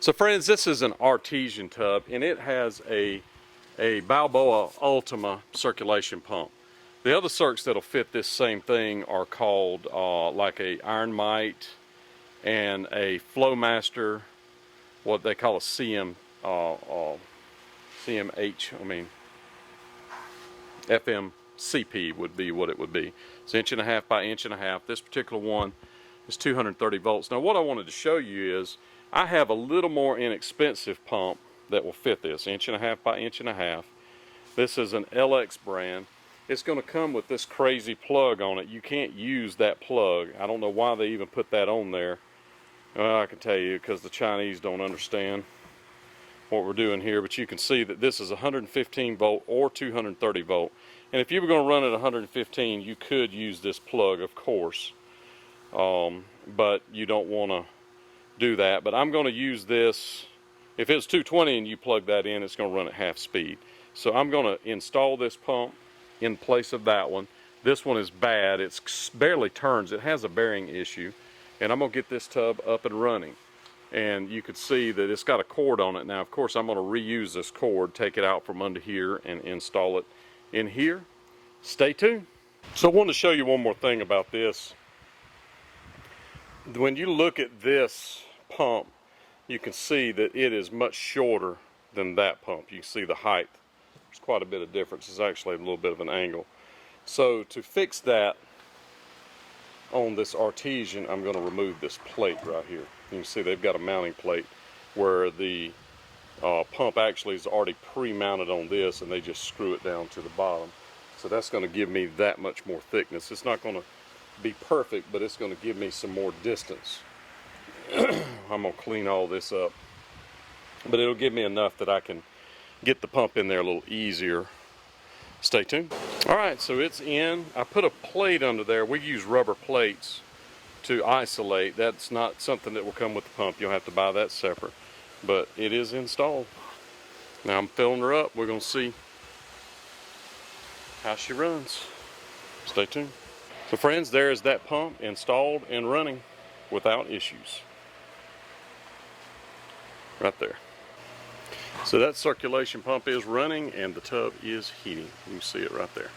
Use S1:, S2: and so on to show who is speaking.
S1: So friends, this is an Artesian tub, and it has a Balboa Ultima circulation pump. The other circs that'll fit this same thing are called like a Iron Mite and a Flowmaster, what they call a CMH, FMCP would be what it would be. It's 1.5 inches by 1.5 inches. This particular one is 230 volts. Now what I wanted to show you is I have a little more inexpensive pump that will fit this, 1.5 inches by 1.5 inches. This is an LX brand. It's going to come with this crazy plug on it. You can't use that plug. I don't know why they even put that on there. Well, I can tell you because the Chinese don't understand what we're doing here, but you can see that this is 115 volt or 230 volt. And if you were going to run at 115, you could use this plug, of course, but you don't want to do that. But I'm going to use this. If it's 220 and you plug that in, it's going to run at half speed. So I'm going to install this pump in place of that one. This one is bad. It barely turns. It has a bearing issue. And I'm going to get this tub up and running. And you can see that it's got a cord on it. Now, of course, I'm going to reuse this cord, take it out from under here and install it in here. Stay tuned. So I wanted to show you one more thing about this. When you look at this pump, you can see that it is much shorter than that pump. You can see the height. There's quite a bit of difference. It's actually a little bit of an angle. So to fix that on this Artesian, I'm going to remove this plate right here. You can see they've got a mounting plate where the pump actually is already pre-mounted on this, and they just screw it down to the bottom. So that's going to give me that much more thickness. It's not going to be perfect, but it's going to give me some more distance. I'm going to clean all this up, but it'll give me enough that I can get the pump in there a little easier. Stay tuned. Alright, so it's in. I put a plate under there. We use rubber plates to isolate. That's not something that will come with the pump. You'll have to buy that separate. But it is installed. Now I'm filling her up. We're going to see how she runs. Stay tuned. So friends, there is that pump installed and running without issues. Right there. So that circulation pump is running and the tub is heating. You can see it right there.